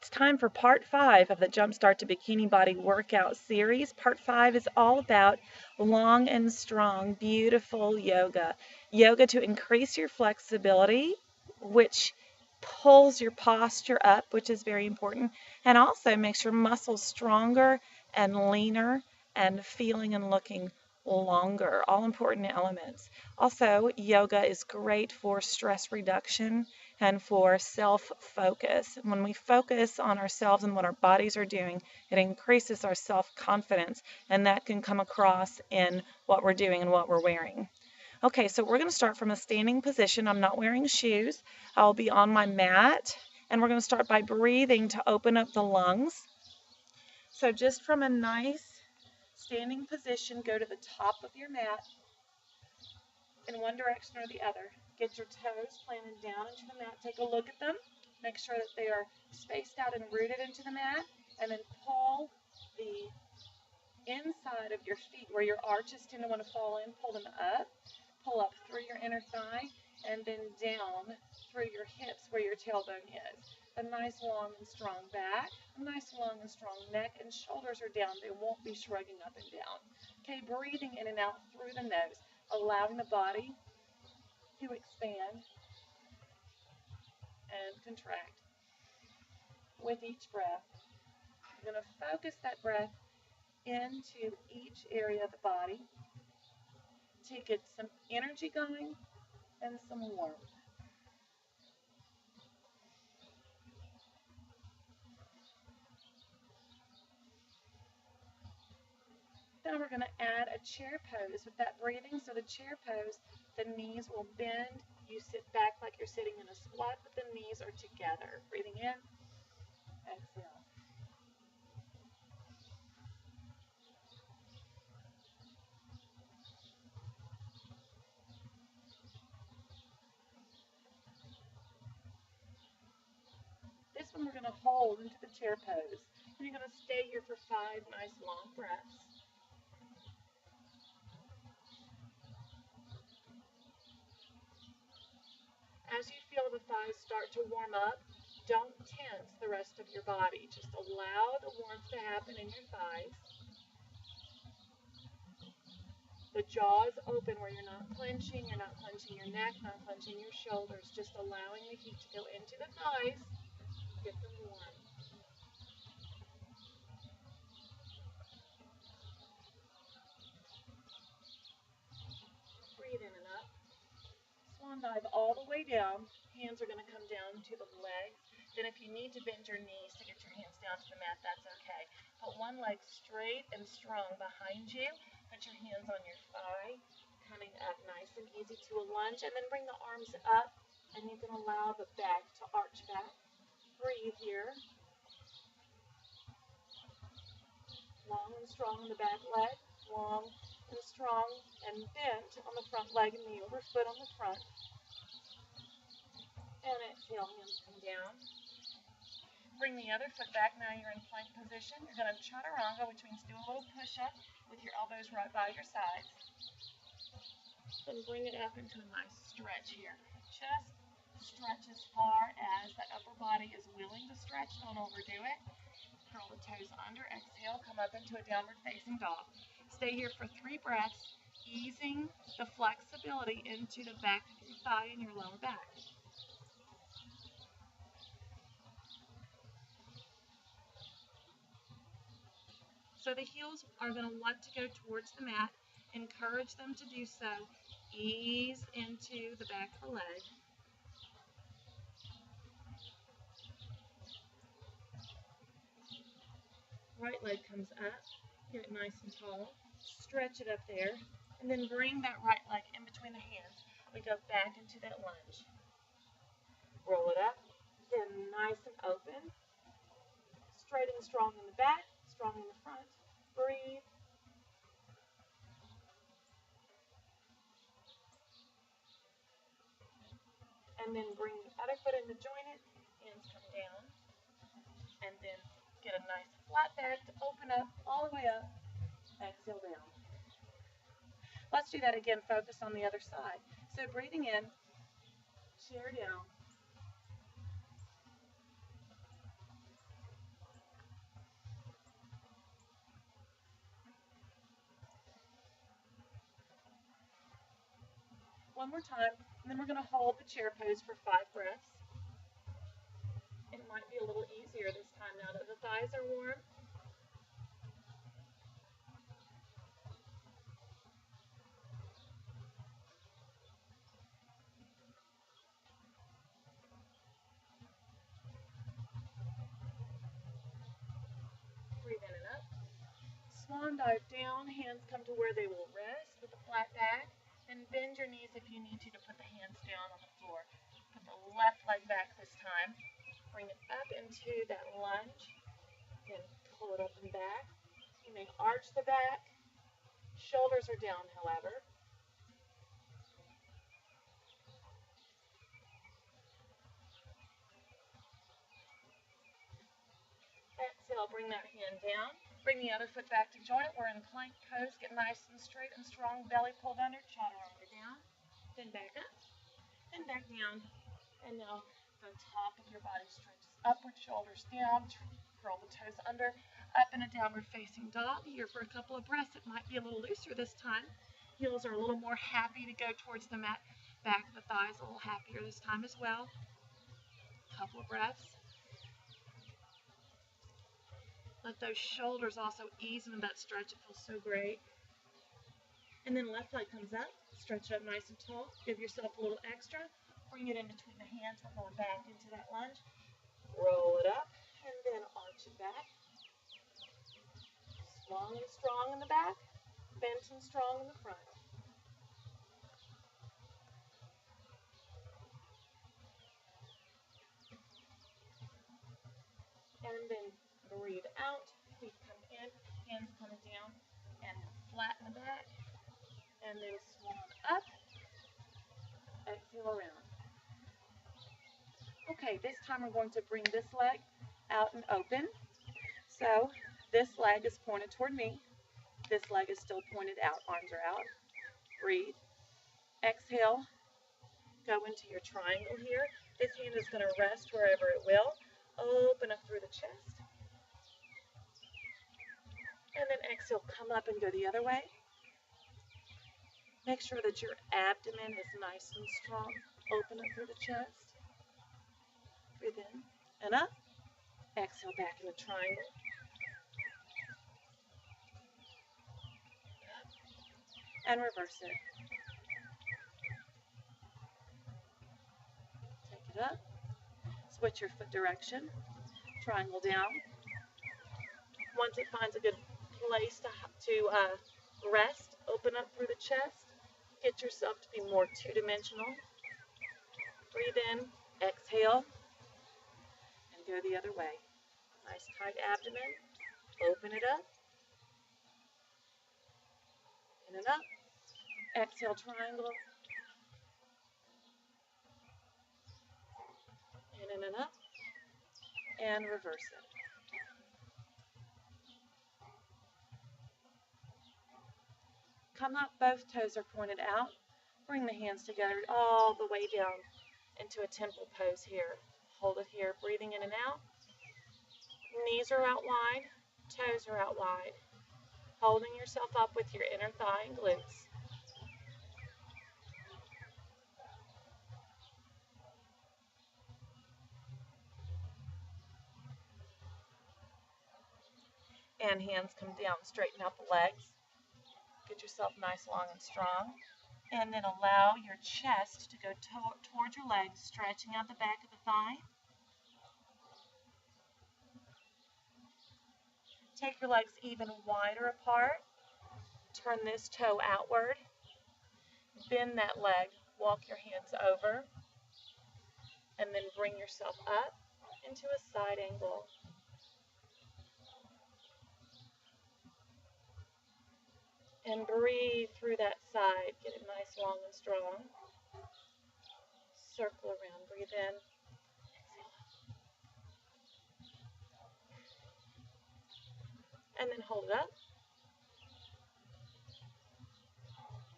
It's time for part 5 of the Jumpstart to Bikini Body workout series. Part 5 is all about long and strong, beautiful yoga. Yoga to increase your flexibility, which pulls your posture up, which is very important, and also makes your muscles stronger and leaner and feeling and looking longer. All important elements. Also, yoga is great for stress reduction and for self-focus. When we focus on ourselves and what our bodies are doing, it increases our self-confidence, and that can come across in what we're doing and what we're wearing. Okay, so we're going to start from a standing position. I'm not wearing shoes. I'll be on my mat, and we're going to start by breathing to open up the lungs. So just from a nice standing position, go to the top of your mat in one direction or the other. Get your toes planted down into the mat. Take a look at them. Make sure that they are spaced out and rooted into the mat. And then pull the inside of your feet where your arches tend to want to fall in. Pull them up. Pull up through your inner thigh. And then down through your hips where your tailbone is. A nice long and strong back. A nice long and strong neck. And shoulders are down. They won't be shrugging up and down. Okay, breathing in and out through the nose. Allowing the body to expand and contract with each breath. You're going to focus that breath into each area of the body to get some energy going and some warmth. Then we're going to add a chair pose with that breathing. So the chair pose, the knees will bend. You sit back like you're sitting in a squat, but the knees are together. Breathing in, exhale. This one we're going to hold into the chair pose. And you're going to stay here for 5 nice long breaths. As you feel the thighs start to warm up, don't tense the rest of your body. Just allow the warmth to happen in your thighs. The jaw is open where you're not clenching your neck, not clenching your shoulders, just allowing the heat to go into the thighs, get them warm. Breathe in and up. Swan dive all the way down. Hands are going to come down to the legs. Then if you need to bend your knees to get your hands down to the mat, that's okay. Put one leg straight and strong behind you. Put your hands on your thigh, coming up nice and easy to a lunge. And then bring the arms up, and you can allow the back to arch back. Breathe here. Long and strong in the back leg. Long and strong and bent on the front leg and the over foot on the front. And exhale, hands come down. Bring the other foot back. Now you're in plank position. You're going to Chaturanga, which means do a little push-up with your elbows right by your sides. Then bring it up into a nice stretch here. Just stretch as far as the upper body is willing to stretch. Don't overdo it. Curl the toes under. Exhale, come up into a downward facing dog. Stay here for 3 breaths, easing the flexibility into the back of your thigh and your lower back. So the heels are going to want to go towards the mat. Encourage them to do so. Ease into the back of the leg. Right leg comes up. Get it nice and tall. Stretch it up there. And then bring that right leg in between the hands. We go back into that lunge. Roll it up. Get nice and open. Straight and strong in the back. Strong in the front. Breathe. And then bring the other foot in to join it. Hands come down. And then get a nice flat back to open up all the way up. Exhale down. Let's do that again. Focus on the other side. So breathing in, chair down. one more time, and then we're going to hold the chair pose for 5 breaths. It might be a little easier this time now that the thighs are warm. Breathe in and up. Swan dive down, hands come to where they will rest with a flat back, and bend your knees if you need to put the hands down on the floor. Put the left leg back this time. Bring it up into that lunge, then pull it up and back. You may arch the back. Shoulders are down, however. Exhale, bring that hand down. Bring the other foot back to join it. We're in plank pose. Get nice and straight and strong. Belly pulled under. Chaturanga down. Then back up. Then back down. And now the top of your body stretches upward, shoulders down. Curl the toes under. Up in a downward facing dog. Here for a couple of breaths. It might be a little looser this time. Heels are a little more happy to go towards the mat. Back of the thighs a little happier this time as well. Couple of breaths. Let those shoulders also ease into that stretch. It feels so great. And then left leg comes up. Stretch it up nice and tall. Give yourself a little extra. Bring it in between the hands. We're going back into that lunge. Roll it up and then arch it back. Long and strong in the back. Bent and strong in the front. And then breathe out. Feet come in. Hands coming down. And flatten the back. And then swan up. Exhale around. Okay, this time we're going to bring this leg out and open. So this leg is pointed toward me. This leg is still pointed out. Arms are out. Breathe. Exhale. Go into your triangle here. This hand is going to rest wherever it will. Open up through the chest. And then exhale, come up and go the other way. Make sure that your abdomen is nice and strong. Open up through the chest. Breathe in and up. Exhale back in the triangle. And reverse it. Take it up. Switch your foot direction. Triangle down. Once it finds a good place to rest, open up through the chest. Get yourself to be more two-dimensional. Breathe in, exhale, and go the other way. Nice tight abdomen. Open it up. In and up. Exhale, triangle. In and up. And reverse it. Come up, both toes are pointed out. Bring the hands together all the way down into a temple pose here. Hold it here, breathing in and out. Knees are out wide, toes are out wide. Holding yourself up with your inner thigh and glutes. And hands come down, straighten out the legs. Get yourself nice, long, and strong. And then allow your chest to go towards your legs, stretching out the back of the thigh. Take your legs even wider apart. Turn this toe outward. Bend that leg. Walk your hands over. And then bring yourself up into a side angle. And breathe through that side. Get it nice, long, and strong. Circle around. Breathe in. Exhale. And then hold it up.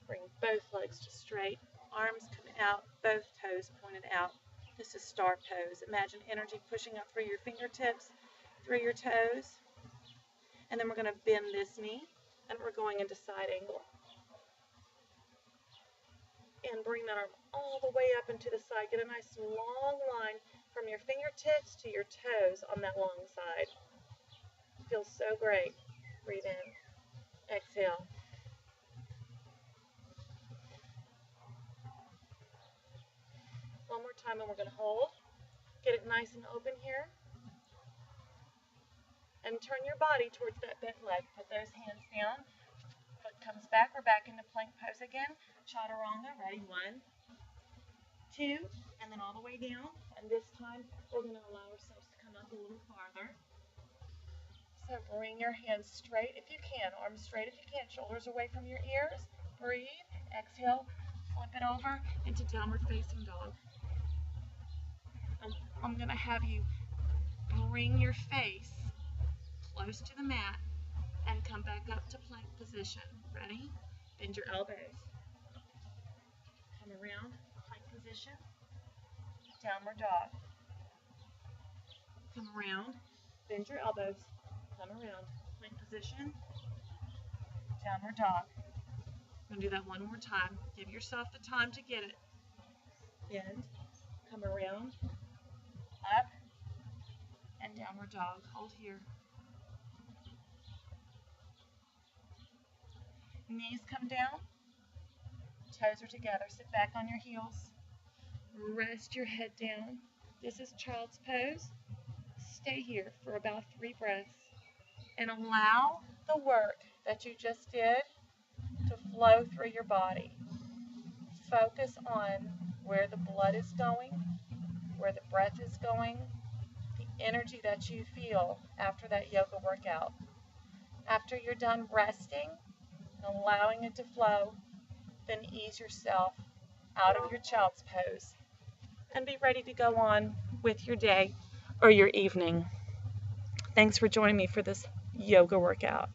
Bring both legs to straight. Arms come out. Both toes pointed out. This is star pose. Imagine energy pushing up through your fingertips, through your toes. And then we're going to bend this knee. And we're going into side angle. And bring that arm all the way up and to the side. Get a nice long line from your fingertips to your toes on that long side. Feels so great. Breathe in. Exhale. One more time and we're going to hold. Get it nice and open here. And turn your body towards that bent leg. Put those hands down. Foot comes back. We're back into plank pose again. Chaturanga. Ready? 1, 2, and then all the way down. And this time we're going to allow ourselves to come up a little farther. So bring your hands straight if you can. Arms straight if you can. Shoulders away from your ears. Breathe. Exhale. Flip it over into downward facing dog. I'm going to have you bring your face close to the mat and come back up to plank position. Ready? Bend your elbows. Come around, plank position. Downward dog. Come around, bend your elbows. Come around, plank position. Downward dog. I'm going to do that one more time. Give yourself the time to get it. Bend, come around, up, and downward dog. Hold here. Knees come down, toes are together. Sit back on your heels. Rest your head down. This is child's pose. Stay here for about 3 breaths and allow the work that you just did to flow through your body. Focus on where the blood is going, where the breath is going, the energy that you feel after that yoga workout. After you're done resting and allowing it to flow, then ease yourself out of your child's pose and be ready to go on with your day or your evening. Thanks for joining me for this yoga workout.